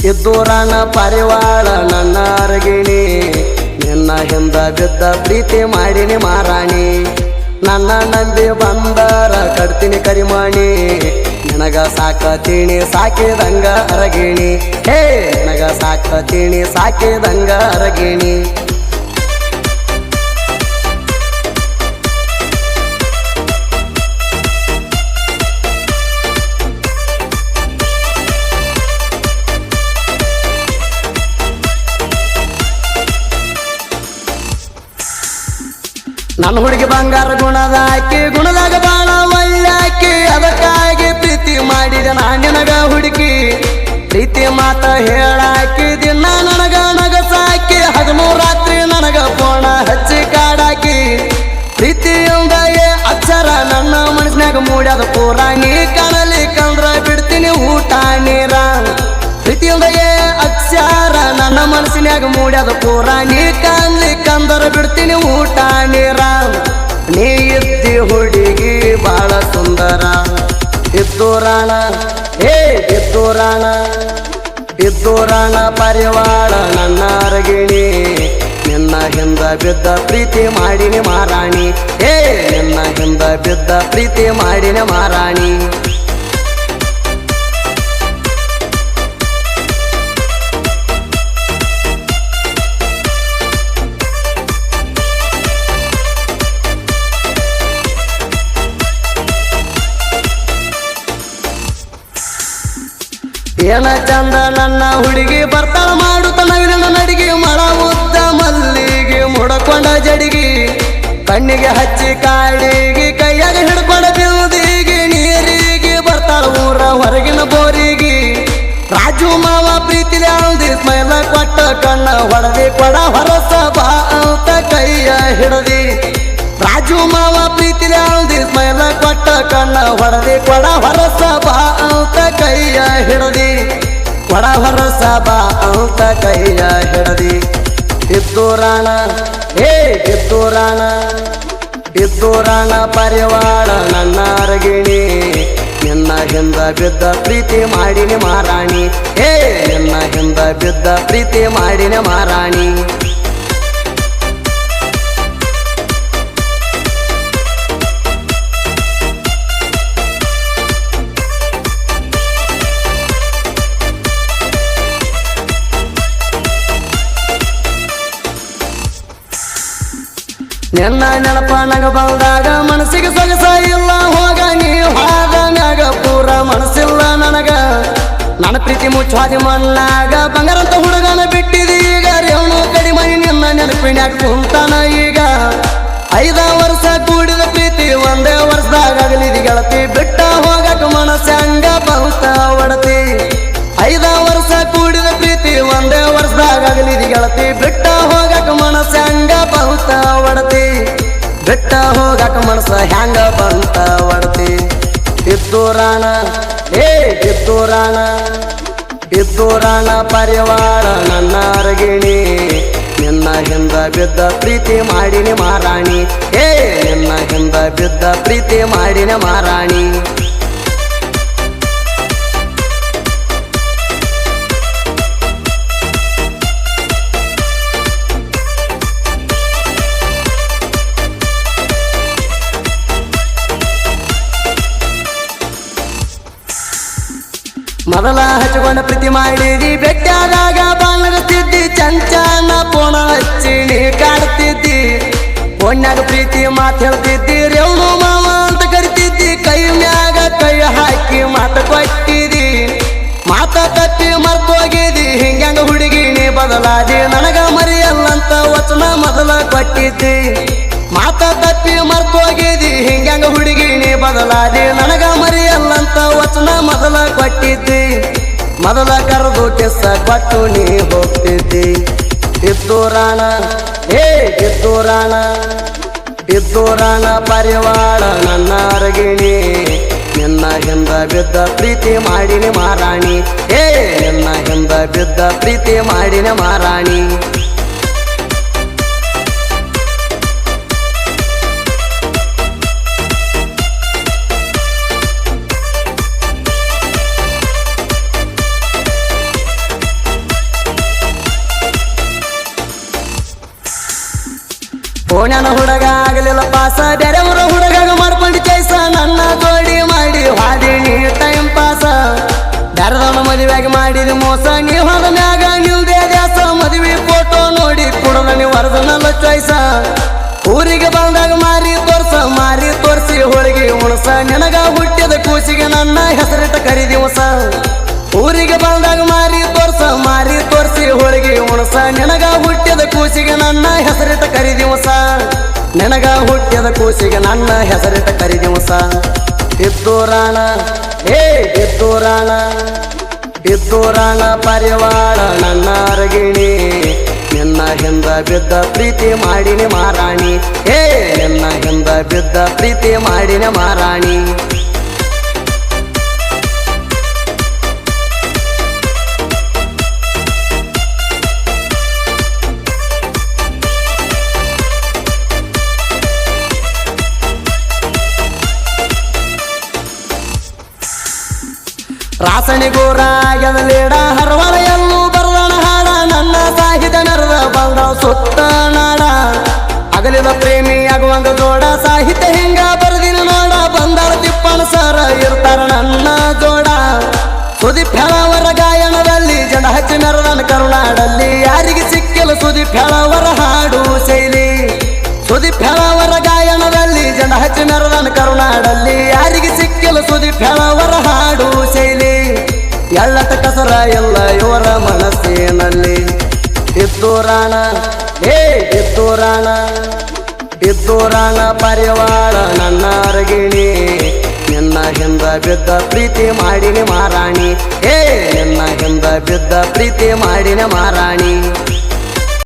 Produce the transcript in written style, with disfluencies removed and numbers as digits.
ಇದ್ದೂರಾನ ಪಾರಿವಾಳ ನನ್ನ ಅರಗಿಣಿ ನಿನ್ನ ಹಿಂದ ಬಿದ್ದ ಪ್ರೀತಿ ಮಾಡಿನಿ ಮಾರಾಣಿ ನನ್ನ ನಂಬಿ ಬಂದರ ಕಡ್ತೀನಿ ಕರಿಮಾಣಿ ನಿನಗ ಸಾಕತೀನಿ ಸಾಕಿದಂಗ ಅರಗಿಣಿ ಹೇ ನಿನಗ ಸಾಕತೀನಿ ಸಾಕಿದಂಗ ಅರಗಿಣಿ ನನ್ನ ಹುಡುಗಿ ಬಂಗಾರ ಗುಣದ ಆಕಿ ಗುಣದಾಗ ಬಾಳ ಒಳ್ಳೆಕಿ ಅದಕ್ಕಾಗಿ ಪ್ರೀತಿ ಮಾಡಿದ ನಿನಗ ಹುಡುಕಿ ಪ್ರೀತಿ ಮಾತ ಹೇಳಾಕಿ ದಿನ ನನಗ ನಗಸಾಕಿ 13 ರಾತ್ರಿ ನನಗ ಫೋನ ಹಚ್ಚಿ ಕಾಡಾಕಿ ಪ್ರೀತಿಯಿಂದ ಅಕ್ಷರ ನನ್ನ ಮನಸ್ಸಿನಾಗ ಮೂಡ್ಯದ ಪೂರ ನೀ ಕಾಣಲಿ ಕಂದ್ರ ಬಿಡ್ತೀನಿ ಊಟ ನೀರ ಪ್ರೀತಿಯಿಂದ ಅಕ್ಷರ ನನ್ನ ಮನಸ್ಸಿನಾಗ ಮೂಡ್ಯದ ಪೂರ ನೀ ಕಾಣ್ಲಿ ಕಂದರ ಬಿಡ್ತೀನಿ ಊಟ ನೀರ ನೀ ಇದ್ದಿ ಹುಡುಗಿ ಬಾಳ ಸುಂದರ ಇದ್ದೂರಾಣ ಹೇ ಇದ್ದೂರಾಣ ಪಾರಿವಾಳ ನನ್ನ ಅರಗಿಣಿ ನಿನ್ನ ಹಿಂದ ಬಿದ್ದ ಪ್ರೀತಿ ಮಾಡಿನಿ ಮಾರಾಣಿ ಹೇ ನಿನ್ನ ಹಿಂದ ಬಿದ್ದ ಪ್ರೀತಿ ಮಾಡಿನಿ ಮಾರಾಣಿ ಏನ ಚಂದ ನನ್ನ ಹುಡುಗಿ ಬರ್ತಾಳ ಮಾಡುತ್ತ ನವಿಲಿನ ನಡಿಗೆ ಮಳ ಉದ್ದ ಮಲ್ಲಿಗೆ ಮುಡಕೊಂಡ ಜಡಿಗಿ ಕಣ್ಣಿಗೆ ಹಚ್ಚಿ ಕಾಡಿಗೆ ಕೈಯಾಗ ಹಿಡ್ಕೊಂಡ ಬಿಲ್ದಿಗೆ ನೀರಿಗೆ ಬರ್ತಾಳ ಊರ ಹೊರಗಿನ ಬೋರಿಗೆ ರಾಜು ಮಾವ ಪ್ರೀತಿಲಿ ಅಂದಿ ಸ್ಮೈಲ ಕೊಟ್ಟ ಕಣ್ಣ ಹೊಡೆದಿ ಕೊಡ ಹೊರಸ ಬಾ ಅಂತ ಕೈಯ ಹಿಡದಿ ರಾಜು ಮಾವ ಪ್ರೀತಿಲಿ ಅಂದಿ ಸ್ಮೈಲ ಕೊಟ್ಟ ಕಣ್ಣ ಹೊಡೆದಿ ಕೊಡ ಹೊರಸ ಬಾ ಅಂತ ಕೈಯ ಹಿಡದಿ ಕೊಡ ಹೊರಸ ಬಾ ಅಂತ ಕೈಯ ಹಿಡದಿ ಇದ್ದೂರಾಣ ಹೇ ಇದ್ದೂರಾಣ ಪಾರಿವಾಳ ನನ್ನ ಅರಗಿಣಿ ನಿನ್ನ ಹಿಂದ ಬಿದ್ದ ಪ್ರೀತಿ ಮಾಡಿನಿ ಮಾರಾಣಿ ಹೇ ನಿನ್ನ ಹಿಂದ ಬಿದ್ದ ಪ್ರೀತಿ ಮಾಡಿನಿ ಮಾರಾಣಿ ನಿನ್ನ ನೆನಪ ನಗ ಬಂದಾಗ ಮನಸ್ಸಿಗೆ ಸೊಗಸ ಇಲ್ಲ ಹೋಗ ನೀ ಹಾದ ಮ್ಯಾಗ ಪೂರ ಮನಸ್ಸಿಲ್ಲ ನನಗ ನನ್ನ ಪ್ರೀತಿ ಮುಚ್ಚಾದಿ ಮಣ್ಣಾಗ ಬಂಗಾರಂತ ಹುಡುಗನ ಬಿಟ್ಟಿದಿ ಈಗ ರೇವನು ಕಡಿಮೆ ನಿನ್ನ ನೆನಪಿನ್ಯಾಗ ಕುಂತಾನ ಈಗ 5 ವರ್ಷ ಕೂಡಿದ ಪ್ರೀತಿ ಒಂದೇ ವರ್ಷದಾಗ ಆಗಲಿದಿ ಗೆಳತಿ ಬಿಟ್ಟ ಹೋಗಕ ಮನಸ್ಸಂಗ ಬಹುತ ಒಡತಿ 5 ವರ್ಷ ಕೂಡಿದ ಪ್ರೀತಿ ಒಂದೇ ವರ್ಷದಾಗ ಆಗಲಿದಿ ಗೆಳತಿ ಬಿಟ್ಟ ಹೋಗಕ ಮನಸ್ಸಂಗ ಬಹುತ ಒಡತಿ ಬಿಟ್ಟ ಹೋಗಕ ಮನಸ್ಸ ಹ್ಯಾಂಗ ಬಂತ ಒಡತಿ ಇದ್ದೂರಾಣ ಹೇ ಇದ್ದೂರಾಣ ಪಾರಿವಾಳ ನನ್ನ ಅರಗಿಣಿ ನಿನ್ನ ಹಿಂದ ಬಿದ್ದ ಪ್ರೀತಿ ಮಾಡಿನಿ ಮಾರಾಣಿ ಹೇ ನಿನ್ನ ಹಿಂದ ಬಿದ್ದ ಪ್ರೀತಿ ಮಾಡಿನ ಮಾರಾಣಿ ಮೊದಲ ಹಚ್ಕೊಂಡ ಪ್ರೀತಿ ಮಾಡಿದಿ ಬೆಟ್ಟಾದಾಗ ಬಾಳಗತ್ತಿದ್ದಿ ಚಂಚನ ಪೋಣ ಹಚ್ಚಿ ನೀ ಕಾಡ್ತಿದ್ದಿ ಫೋನ್ಯಾಗ ಪ್ರೀತಿ ಮಾತು ಹೇಳ್ತಿದ್ದಿ ರೇವನು ಮಾವ ಅಂತ ಕರಿತಿದ್ದಿ ಕೈ ಮ್ಯಾಗ ಕೈ ಹಾಕಿ ಮಾತು ಕೊಟ್ಟಿದಿ ಮಾತ ತಪ್ಪಿ ಮರ್ತೋಗಿದಿ ಹಿಂಗ್ಯಾಂಗ ಹುಡುಗಿ ನೀ ಬದಲಾದಿ ನನಗ ಮರಿಯಲ್ಲಂತ ವಚನ ಮೊದಲ ಕೊಟ್ಟಿದ್ದಿ ಮಾತ ತಪ್ಪಿ ಮರ್ತೋಗಿದಿ ಹಿಂಗ್ಯಾಂಗ ಹುಡುಗಿ ನೀ ಬದಲಾದಿ ನನಗ ಮರಿಯಲ್ಲಂತ ವಚನ ಮೊದಲ ಕೊಟ್ಟಿದ್ದಿ ಮೊದಲ ಕರೆದು ಕಿಸ್ಸ ಕೊಟ್ಟು ನೀ ಹೋಗ್ತಿದ್ದಿ ಇದ್ದೂರಾಣ ಹೇ ಇದ್ದೂರಾಣ ಪಾರಿವಾಳ ನನ್ನ ಅರಗಿಣಿ ನಿನ್ನ ಹಿಂದ ಬಿದ್ದ ಪ್ರೀತಿ ಮಾಡಿನಿ ಮಾರಾಣಿ ಹೇ ನಿನ್ನ ಹಿಂದ ಬಿದ್ದ ಪ್ರೀತಿ ಮಾಡಿನಿ ಮಾರಾಣಿ ಓಣ್ಯನ ಹುಡುಗ ಆಗಲಿಲ್ಲ ಪಾಸ ಬೇರೆಯವರ ಹುಡುಗಾಗ ಮಾಡ್ಕೊಂಡು ಚೈಸ ನನ್ನ ಜೋಡಿ ಮಾಡಿ ಹಾದಿನಿ ಟೈಮ್ ಪಾಸ ಬೇರೆದವನ ಮದುವೆಯಾಗಿ ಮಾಡಿದ ಮೋಸ ನೀವು ಹೋದ ಮ್ಯಾಗ ನಿಲ್ದೇ ದ್ಯಾಸ ಮದುವೆ ಫೋಟೋ ನೋಡಿ ಕುಡದ ನೀವು ವರದನಲ್ಲ ಚಾಯ್ಸ ಊರಿಗೆ ಬಂದಾಗ ಮಾರಿ ತೋರಿಸಿ ಹೋಳಿಗೆ ಉಣಸ ನಿನಗ ಹುಟ್ಟಿದ ಕೂಸಿಗೆ ನನ್ನ ಹೆಸರಿಟ್ಟ ಕರಿದಿವಸ ಊರಿಗೆ ಬಂದಾಗ ಮಾರಿ ತೋರಿಸಿ ಹೋಳಿಗೆ ಉಣಸ ನಿನಗ ಹುಟ್ಟಿದ ಕೂಸಿಗೆ ನನ್ನ ಹೆಸರಿಟ್ಟ ಕರಿದಿವಸ ನಿನಗ ಹುಟ್ಟಿದ ಕೂಸಿಗೆ ನನ್ನ ಹೆಸರಿಟ್ಟ ಕರಿದಿವಸ ಇದ್ದೂರಾಣ ಇದ್ದೂರಾಣ ಪರಿವಾಳ ನನ್ನ ಅರಗಿಣಿ ನಿನ್ನ ಹಿಂದ ಬಿದ್ದ ಪ್ರೀತಿ ಮಾಡಿನಿ ಮಾರಾಣಿ ನಿನ್ನ ಹಿಂದ ಬಿದ್ದ ಪ್ರೀತಿ ಮಾಡಿನಿ ಮಾರಾಣಿ ರಾಸಣಿಗೂರ ಗೆದಲೇಡ ಹರವಳ ಎಲ್ಲೂ ಬರದಣ ಹಾಡ ನನ್ನ ಸಾಹಿತ್ಯ ನೆರೆದ ಬಂದ ಸುತ್ತ ನಾಡ ಅಗಲಿದ ಪ್ರೇಮಿ ಆಗುವಂಗ ಜೋಡ ಸಾಹಿತ್ಯ ಹಿಂಗ ಬರದಿನ ನೋಡ ಬಂದಾರ ತಿಪ್ಪನ ಸರ ಇರ್ತಾರ ನನ್ನ ಜೋಡ ಸುದೀಪ್ ಹೇಳವರ ಗಾಯನದಲ್ಲಿ ಜನ ಹಚ್ಚಿ ಮೆರದನ ಕರುನಾಡಲ್ಲಿ ಯಾರಿಗೆ ಸಿಕ್ಕಿಲ್ಲ ಸುದೀಪ್ ಹೇಳವರ ಹಾಡು ಶೈಲಿ ಸುದೀಪ್ ಹೇಳವರ ಗಾಯನದಲ್ಲಿ ಜನ ಹಚ್ಚಿ ಮೆರದನ ಕರುನಾಡಲ್ಲಿ ಯಾರಿಗೆ ಸಿಕ್ಕಿಲ್ಲ ಸುದೀಪ್ ಹೇಳವರ ಹಾಡು ಶೈಲಿ ಎಳ್ಳಟ ಕಸರ ಎಲ್ಲ ಇವರ ಮನಸ್ಸಿನಲ್ಲಿ ಇದ್ದೂರಾಣ ಇದ್ದೂರಾಣ ಪರಿವಾಳ ನನ್ನ ಅರಗಿಣಿ ನಿನ್ನ ಹಿಂದ ಬಿದ್ದ ಪ್ರೀತಿ ಮಾಡಿನಿ ಮಾರಾಣಿ ನಿನ್ನ ಹಿಂದ ಬಿದ್ದ ಪ್ರೀತಿ ಮಾಡಿನ ಮಾರಾಣಿ